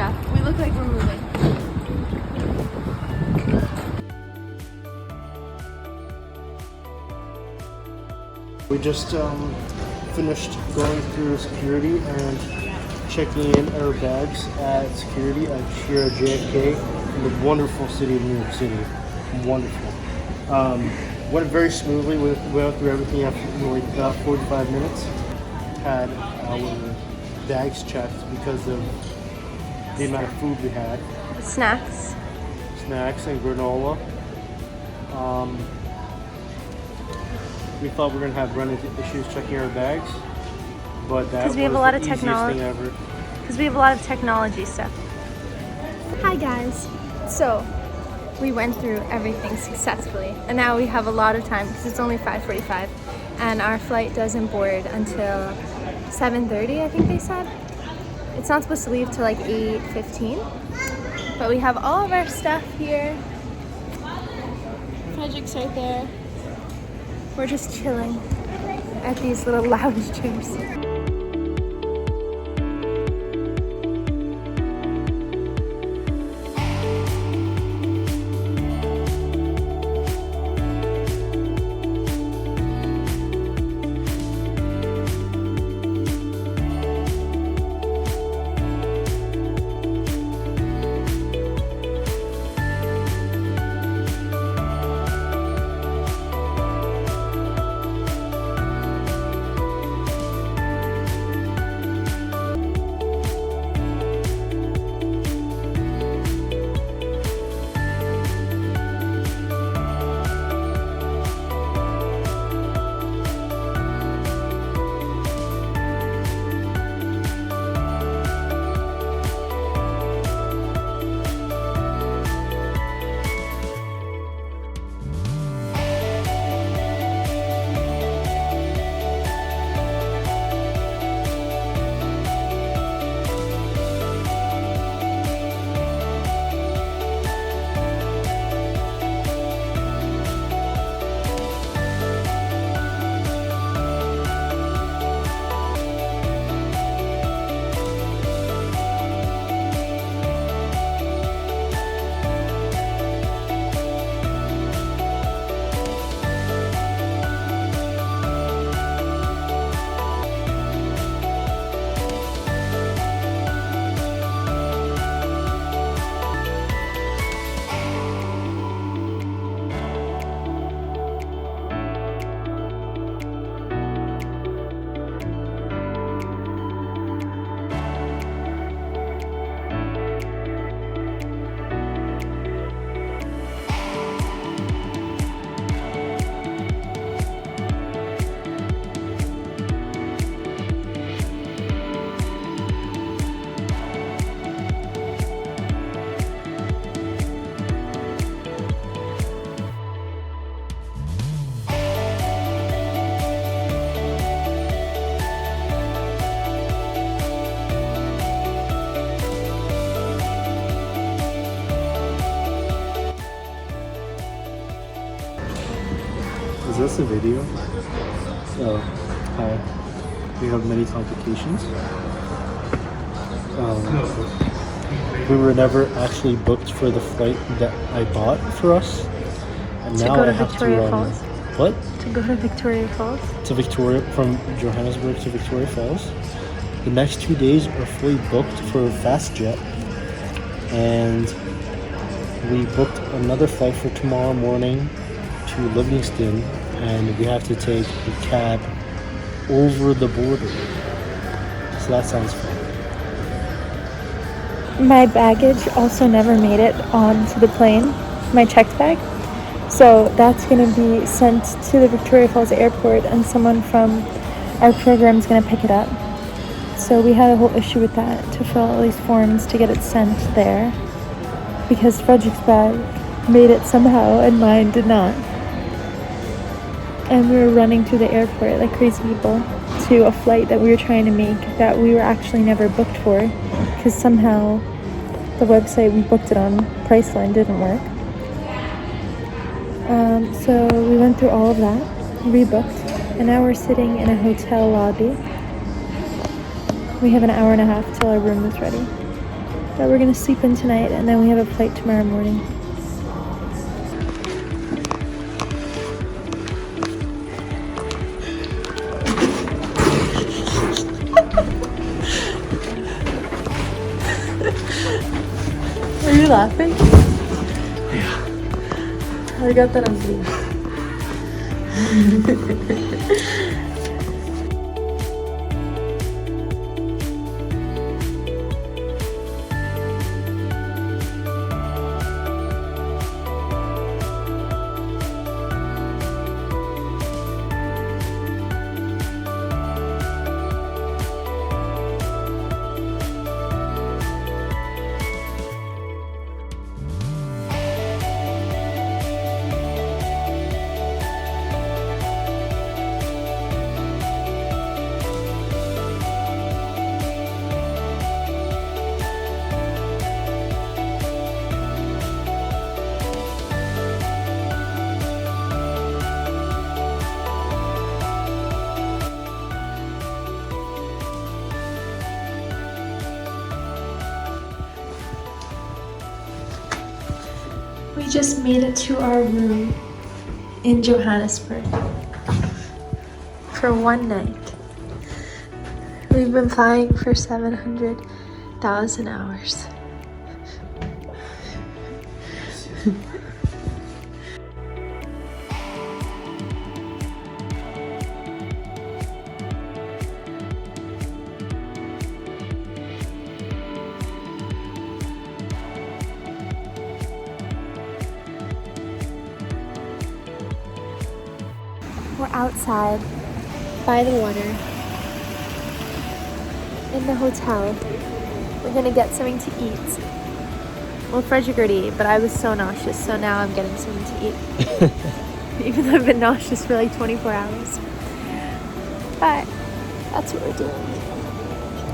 Yeah, we look like we're moving. We just finished going through security and checking in our bags at security at here at JFK in the wonderful city of New York City. Wonderful. Went very smoothly. We went through everything after like about 45 minutes. Had our bags checked because of the amount of food we had. Snacks And granola. We thought we were gonna have run-into issues checking our bags, but that was we have a lot the of easiest technology. thing ever. Because we have a lot of technology stuff. Hi guys. So we went through everything successfully, and now we have a lot of time because it's only 5:45, and our flight doesn't board until 7:30. I think they said. It's not supposed to leave till like 8:15, but we have all of our stuff here. Frederick's right there. We're just chilling at these little lounge chairs. Is this a video? Oh, hi. We have many complications. We were never actually booked for the flight that I bought for us. And To now go I to have Victoria to Falls. What? To go to Victoria Falls. To Victoria, from Johannesburg to Victoria Falls. The next 2 days are fully booked for FastJet. And we booked another flight for tomorrow morning to Livingston, and we have to take a cab over the border. So that sounds fun. My baggage also never made it onto the plane, my checked bag. So that's going to be sent to the Victoria Falls airport, and someone from our program is going to pick it up. So we had a whole issue with that, to fill all these forms to get it sent there, because Frederick's bag made it somehow and mine did not. And we were running through the airport like crazy people to a flight that we were trying to make that we were actually never booked for, because somehow the website we booked it on, Priceline, didn't work. So we went through all of that, rebooked, and now we're sitting in a hotel lobby. We have an hour and a half till our room is ready. that we're gonna sleep in tonight, and then we have a flight tomorrow morning. Are you laughing? Yeah. I got that on video. We just made it to our room in Johannesburg for one night. We've been flying for 700,000 hours. We're outside by the water in the hotel. We're gonna get something to eat. Well, Frederick already ate, but I was so nauseous, so now I'm getting something to eat. Even though I've been nauseous for like 24 hours. But that's what we're doing.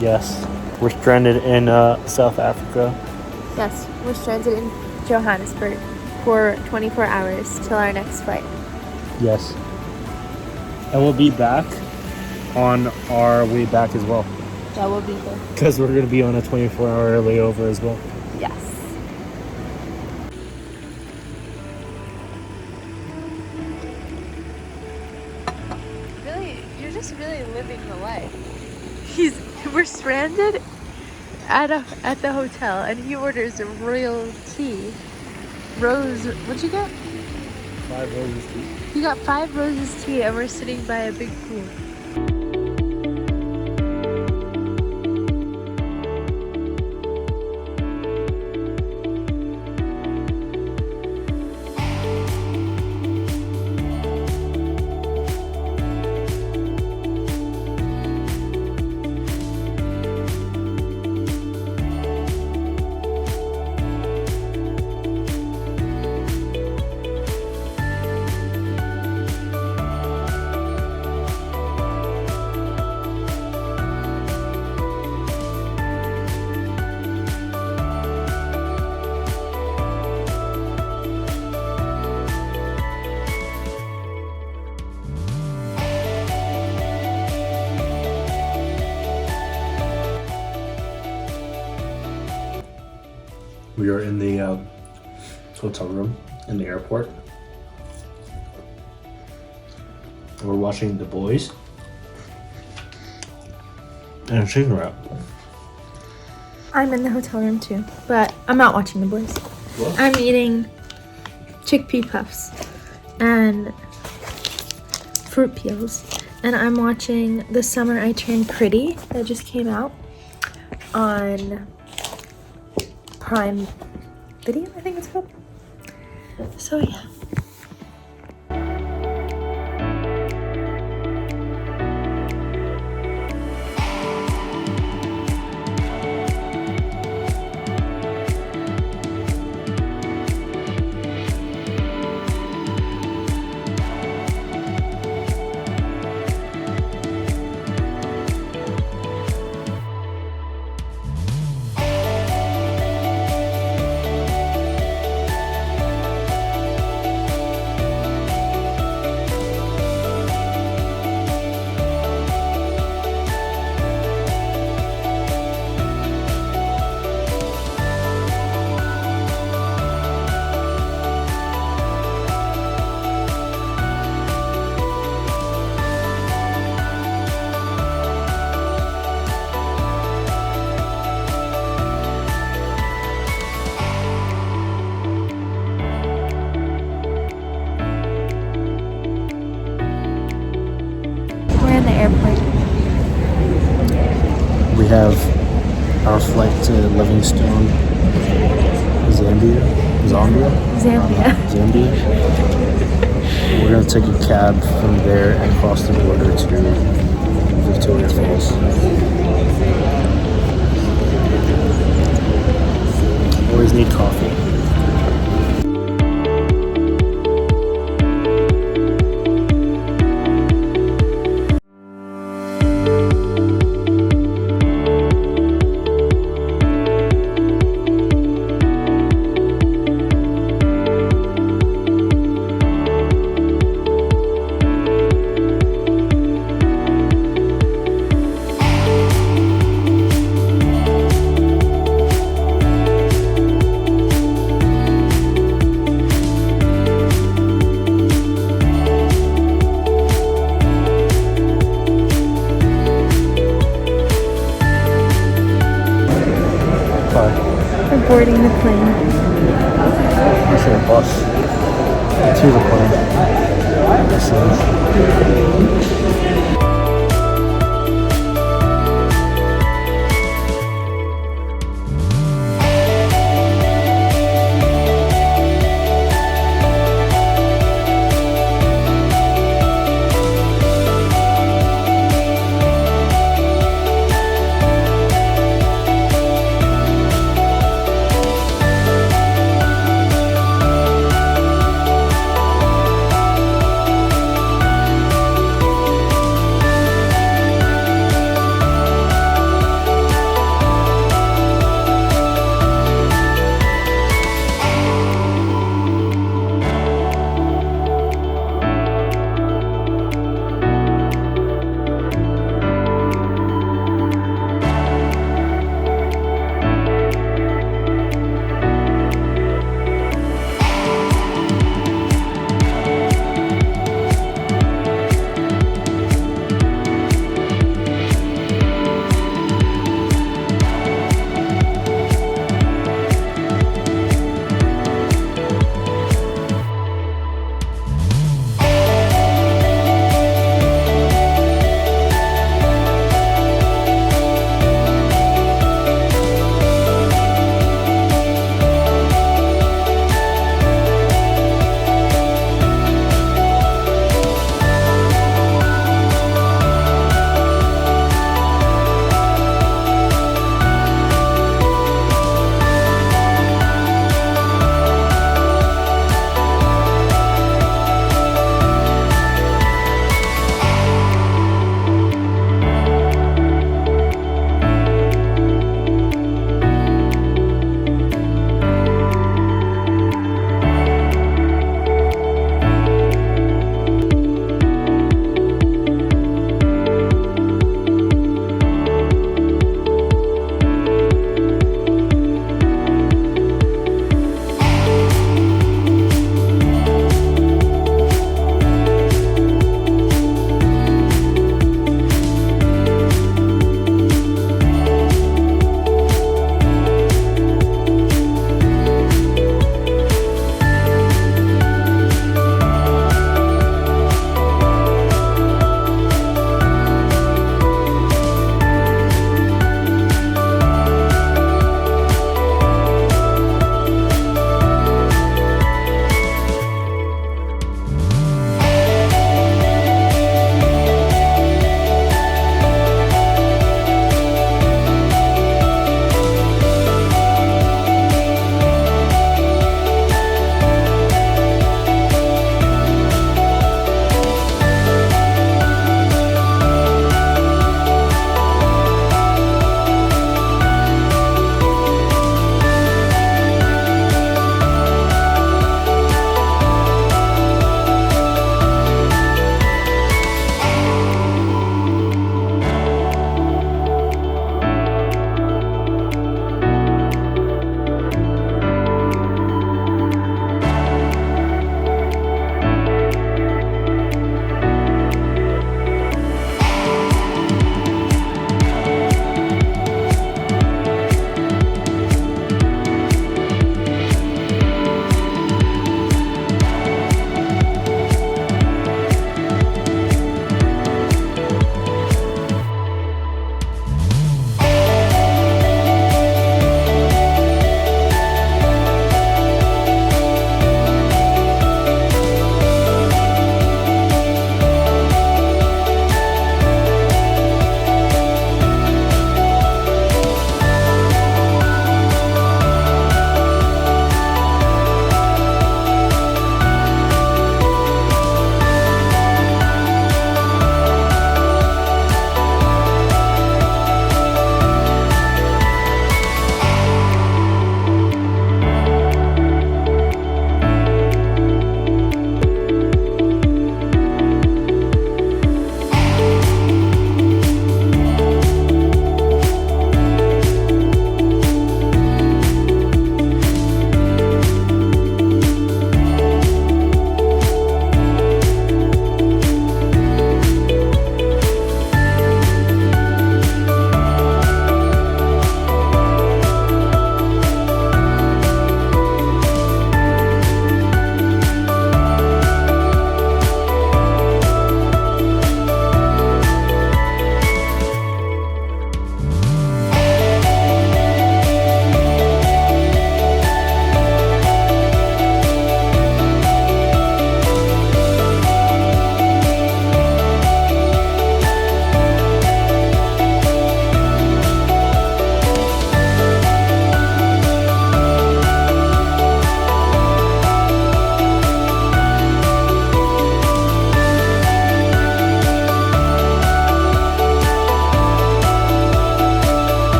Yes, we're stranded in South Africa. Yes, we're stranded in Johannesburg for 24 hours till our next flight. Yes. And we'll be back on our way back as well. That will be good. Because we're going to be on a 24-hour layover as well. Yes. Really, you're just really living the life. We're stranded at the hotel, and he orders a royal tea. What'd you get? 5 roses tea. He got 5 roses tea, and we're sitting by a big pool. We are in the hotel room in the airport. We're watching The Boys and a chicken wrap. I'm in the hotel room too, but I'm not watching The Boys. What? I'm eating chickpea puffs and fruit peels, and I'm watching The Summer I Turned Pretty that just came out on Prime Video, I think it's called. So yeah. airport. We have our flight to Livingstone, Zambia. We're gonna take a cab from there and cross the border to Victoria Falls. Always need coffee. We're boarding the plane. Actually, a bus to the plane.